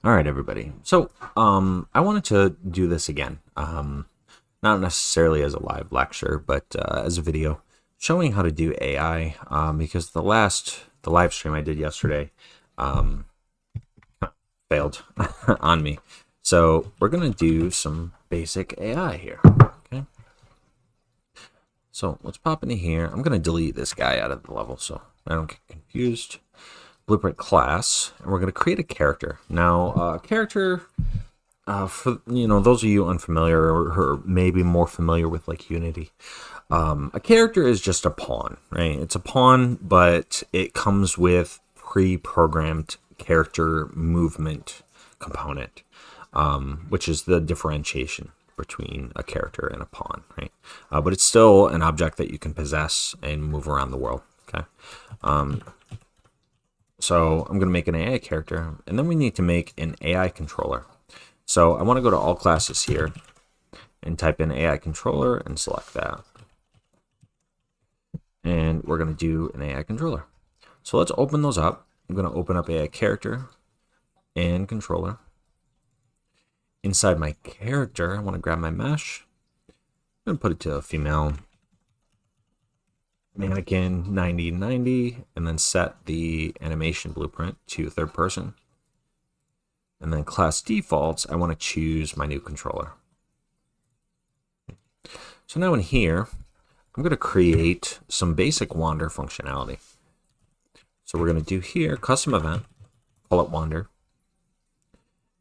All right, everybody. So, I wanted to do this again. Not necessarily as a live lecture, but as a video showing how to do AI. Because the live stream I did yesterday, um, failed on me. So we're gonna do some basic AI here. Okay. So let's pop into here. I'm gonna delete this guy out of the level so I don't get confused. Blueprint class, and we're gonna create a character. Now, character. For those of you unfamiliar or maybe more familiar with like Unity, a character is just a pawn, right? It's a pawn, but it comes with pre-programmed character movement component, which is the differentiation between a character and a pawn, right? But it's still an object that you can possess and move around the world. Okay. So I'm going to make an AI character, and then we need to make an AI controller. So I want to go to all classes here and type in AI controller and select that. And we're going to do an AI controller. So let's open those up. I'm going to open up AI character and controller. Inside my character, I want to grab my mesh. I'm going to put it to a female mannequin 9090 and then set the animation blueprint to third person. And then class defaults, I want to choose my new controller. So now in here, I'm going to create some basic wander functionality. So we're going to do here, custom event, call it wander.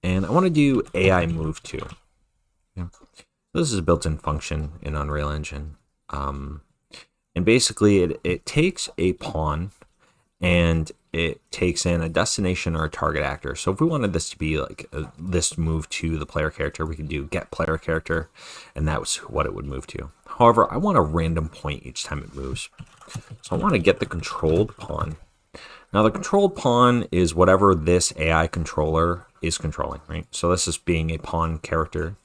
And I want to do AI move to. Okay. This is a built-in function in Unreal Engine. And basically it takes a pawn and it takes in a destination or a target actor. So if we wanted this to be like this move to the player character, we could do get player character, and that was what it would move to. However, I want a random point each time it moves. So I want to get the controlled pawn. Now the controlled pawn is whatever this AI controller is controlling, right? So this is being a pawn character.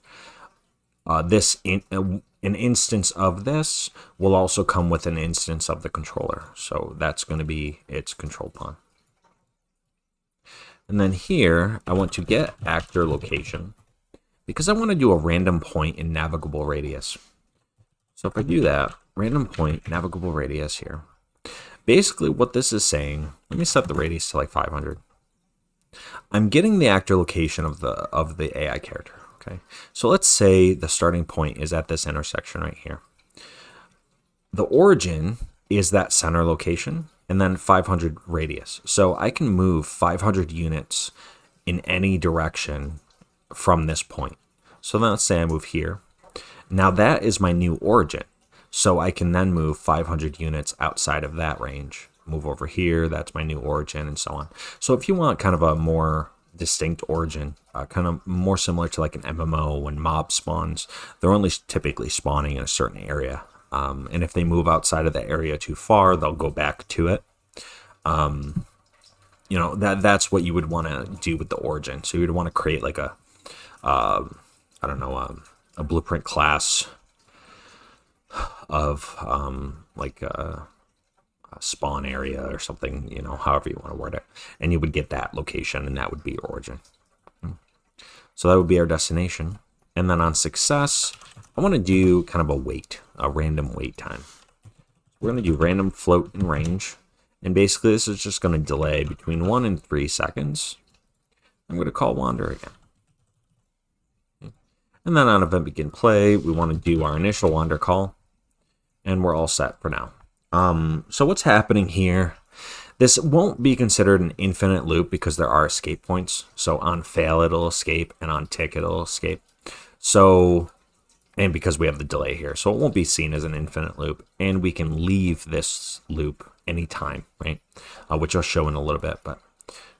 An instance of this will also come with an instance of the controller. So that's going to be its control pawn. And then here, I want to get actor location because I want to do a random point in navigable radius. So if I do that, random point, navigable radius here. Basically what this is saying, let me set the radius to like 500. I'm getting the actor location of the AI character. Okay, so let's say the starting point is at this intersection right here. The origin is that center location and then 500 radius. So I can move 500 units in any direction from this point. So then let's say I move here. Now that is my new origin. So I can then move 500 units outside of that range. Move over here, that's my new origin, and so on. So if you want kind of a more distinct origin, kind of more similar to like an MMO when mob spawns, they're only typically spawning in a certain area. And if they move outside of the area too far, they'll go back to it. That's what you would want to do with the origin. So you would want to create like a blueprint class of a spawn area or something, however you want to word it. And you would get that location and that would be your origin. So that would be our destination. And then on success, I want to do kind of a random wait time. We're going to do random float in range. And basically this is just going to delay between 1 and 3 seconds. I'm going to call wander again. And then on event begin play, we want to do our initial wander call. And we're all set for now. So what's happening here? This won't be considered an infinite loop because there are escape points. So on fail, it'll escape, and on tick, it'll escape. So, and because we have the delay here, so it won't be seen as an infinite loop, and we can leave this loop anytime, right? Which I'll show in a little bit. But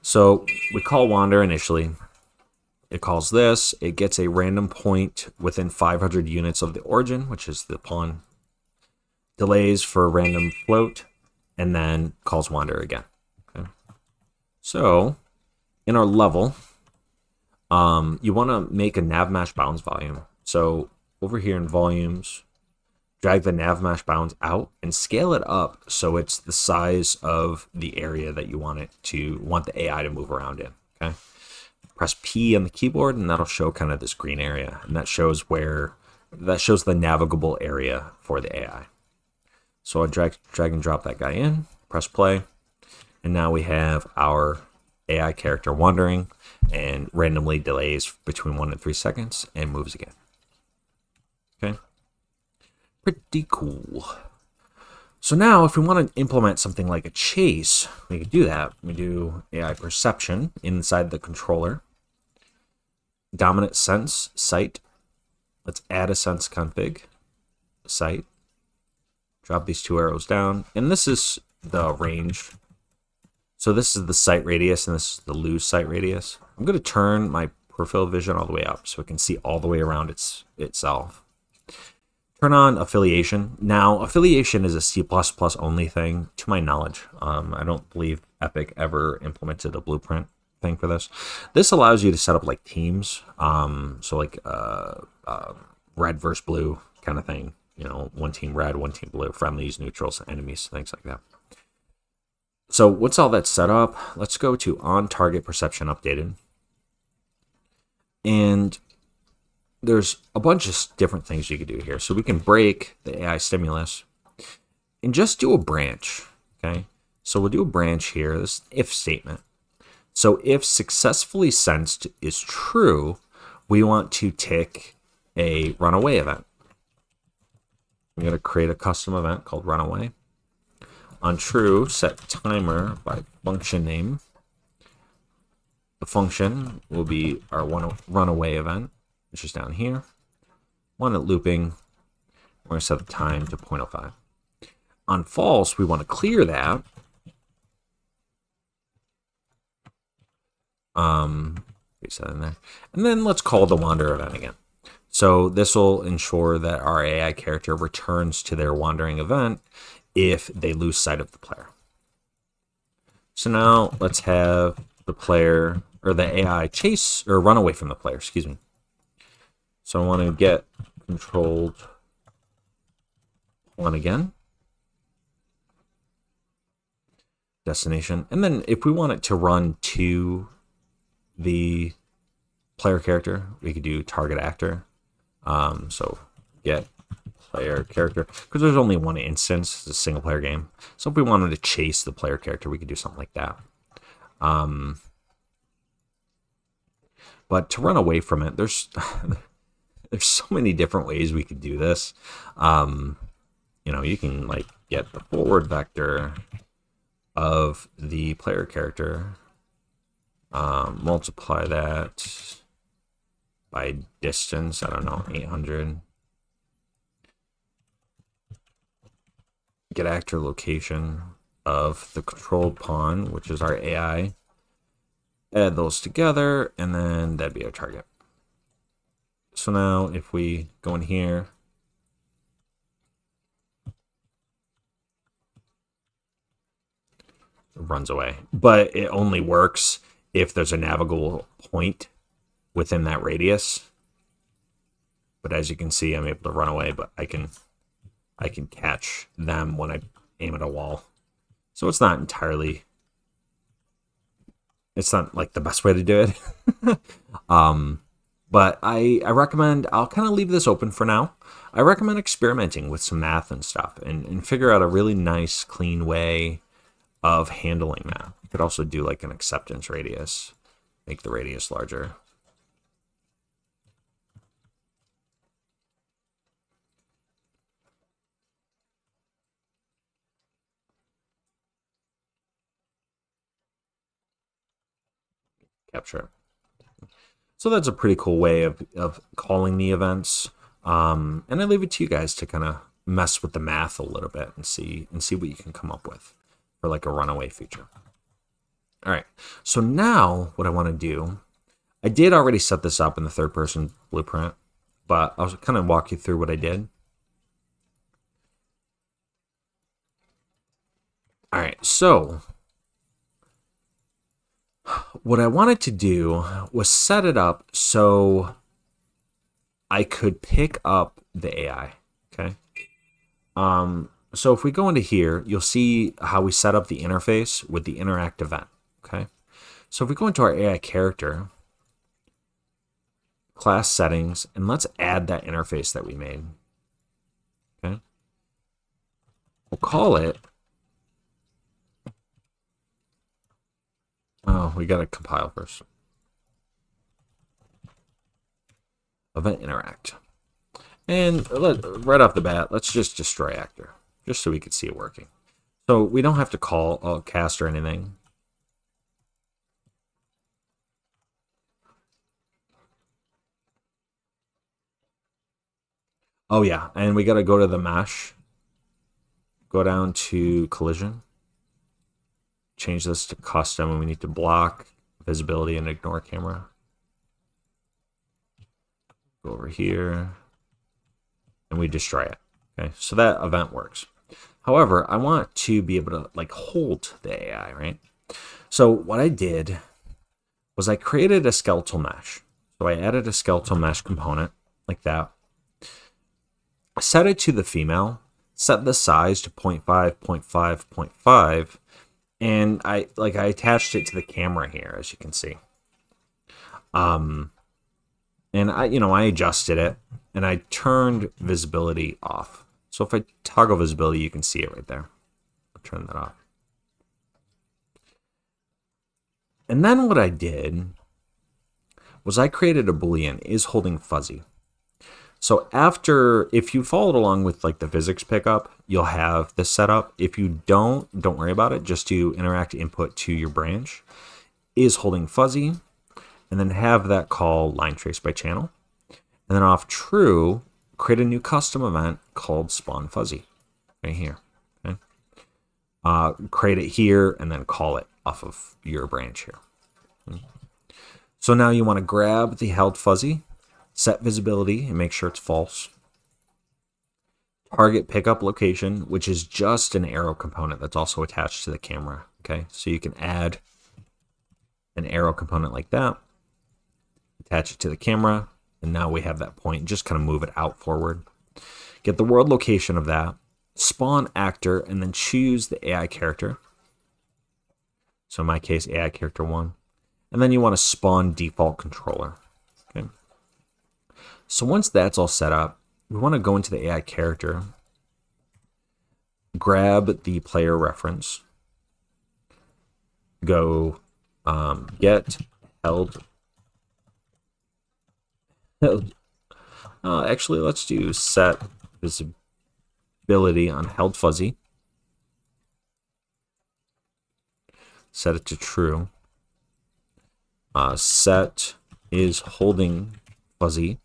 so we call wander initially. It calls this. It gets a random point within 500 units of the origin, which is the pawn. Delays for random float, and then calls wander again. Okay. So in our level, you want to make a nav mesh bounds volume. So over here in volumes, drag the nav mesh bounds out and scale it up so it's the size of the area that you want the AI to move around in. Okay. press P on the keyboard, and that'll show kind of this green area, and that shows the navigable area for the AI. So I drag and drop that guy in, press play, and now we have our AI character wandering and randomly delays between 1 and 3 seconds and moves again. Okay, pretty cool. So now if we want to implement something like a chase, we can do that. We do AI perception inside the controller. Dominant sense, sight. Let's add a sense config, sight. Drop these 2 arrows down. And this is the range. So this is the sight radius and this is the lose sight radius. I'm going to turn my peripheral vision all the way up so it can see all the way around itself. Turn on affiliation. Now, affiliation is a C++ only thing, to my knowledge. I don't believe Epic ever implemented a blueprint thing for this. This allows you to set up like teams, so like red versus blue kind of thing. You know, one team red, one team blue, friendlies, neutrals, enemies, things like that. So once all that's set up, let's go to on target perception updated. And there's a bunch of different things you could do here. So we can break the AI stimulus and just do a branch, okay? So we'll do a branch here, this if statement. So if successfully sensed is true, we want to tick a runaway event. I'm going to create a custom event called runaway. On true, set timer by function name. The function will be our runaway event, which is down here. One at looping, we're going to set the time to 0.05. On false, we want to clear that. Paste that in there. And then let's call the wander event again. So this will ensure that our AI character returns to their wandering event if they lose sight of the player. So now let's have the player, or the AI chase, or run away from the player, excuse me. So I want to get controlled one again. Destination. And then if we want it to run to the player character, we could do target actor. So get player character, because there's only one instance, it's a single player game. So if we wanted to chase the player character, we could do something like that. But to run away from it, there's there's so many different ways we could do this. You know, you can like get the forward vector of the player character, multiply that by distance, I don't know, 800. Get actor location of the controlled pawn, which is our AI. Add those together, and then that'd be our target. So now if we go in here, it runs away. But it only works if there's a navigable point within that radius. But as you can see, I'm able to run away, but I can catch them when I aim at a wall. So it's not entirely, it's not like the best way to do it. But I recommend, I'll kind of leave this open for now. I recommend experimenting with some math and stuff and figure out a really nice, clean way of handling that. You could also do like an acceptance radius, make the radius larger. Capture it. So that's a pretty cool way of calling the events. And I leave it to you guys to kind of mess with the math a little bit and see what you can come up with for like a runaway feature. All right, so now what I want to do, I did already set this up in the third person blueprint, but I'll kind of walk you through what I did. All right, so what I wanted to do was set it up so I could pick up the AI, okay? So if we go into here, you'll see how we set up the interface with the interact event, okay? So if we go into our AI character, class settings, and let's add that interface that we made. Okay. We'll call it. Oh, we got to compile first. Event interact. And right off the bat, let's just destroy actor, just so we can see it working. So we don't have to call a cast or anything. Oh yeah, and we got to go to the mesh, go down to collision, change this to custom, and we need to block visibility and ignore camera. Go over here, and we destroy it. Okay, so that event works. However, I want to be able to like hold the AI, right? So what I did was I created a skeletal mesh. So I added a skeletal mesh component like that. Set it to the female, set the size to 0.5, 0.5, 0.5, and I attached it to the camera here, as you can see. And I adjusted it, and I turned visibility off. So if I toggle visibility, you can see it right there. I'll turn that off. And then what I did was I created a Boolean is holding fuzzy. So if you followed along with like the physics pickup, you'll have this set up. If you don't worry about it. Just do interact input to your branch is holding fuzzy, and then have that call line trace by channel. And then off true, create a new custom event called spawn fuzzy right here. Okay. Create it here and then call it off of your branch here. Okay. So now you want to grab the held fuzzy, set visibility and make sure it's false. Target pickup location, which is just an arrow component that's also attached to the camera. Okay, so you can add an arrow component like that, attach it to the camera, and now we have that point. Just kind of move it out forward. Get the world location of that, spawn actor, and then choose the AI character. So in my case, AI character 1. And then you want to spawn default controller. Okay. So once that's all set up, we want to go into the AI character, grab the player reference, go get held. Actually, let's do set visibility on held fuzzy. Set it to true. Set is holding fuzzy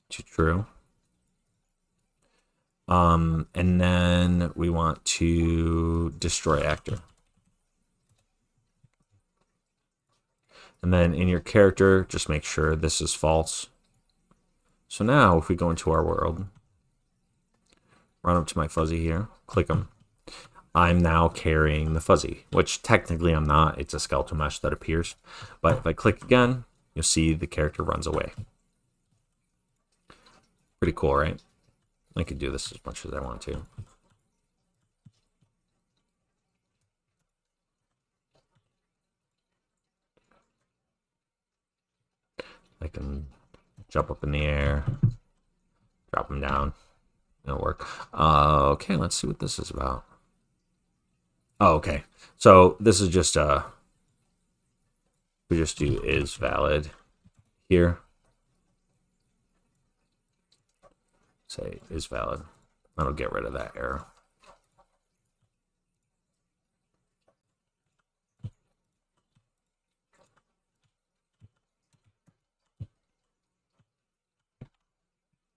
to true. And then we want to destroy actor. And then in your character, just make sure this is false. So now if we go into our world, run up to my fuzzy here, click them. I'm now carrying the fuzzy, which technically I'm not. It's a skeletal mesh that appears. But if I click again, you'll see the character runs away. Pretty cool, right? I could do this as much as I want to. I can jump up in the air, drop them down. It'll work. Okay, let's see what this is about. Oh, okay. So this is just we just do is valid here. Say is valid. That'll get rid of that error.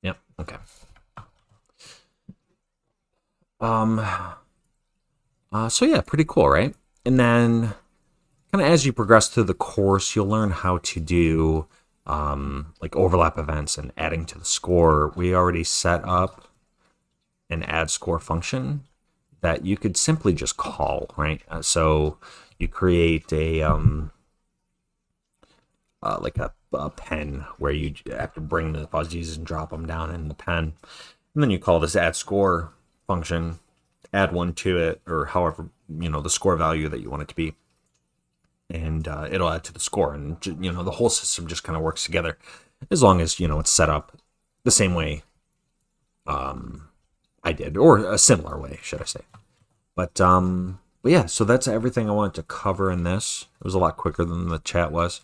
Yep. Okay. So yeah, pretty cool, right? And then kind of as you progress through the course, you'll learn how to do like overlap events and adding to the score. We already set up an add score function that you could simply just call, right? So you create a like a pen where you have to bring the fuzzies and drop them down in the pen, and then you call this add score function, add one to it, or however the score value that you want it to be. and it'll add to the score. And the whole system just kind of works together, as long as it's set up the same way I did, or a similar way, should I say. But yeah, so that's everything I wanted to cover in this. It was a lot quicker than the chat was.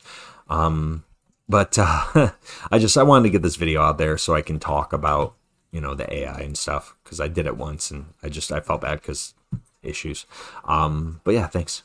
But I wanted to get this video out there so I can talk about, the AI and stuff, because I did it once and I felt bad because issues. But yeah, thanks.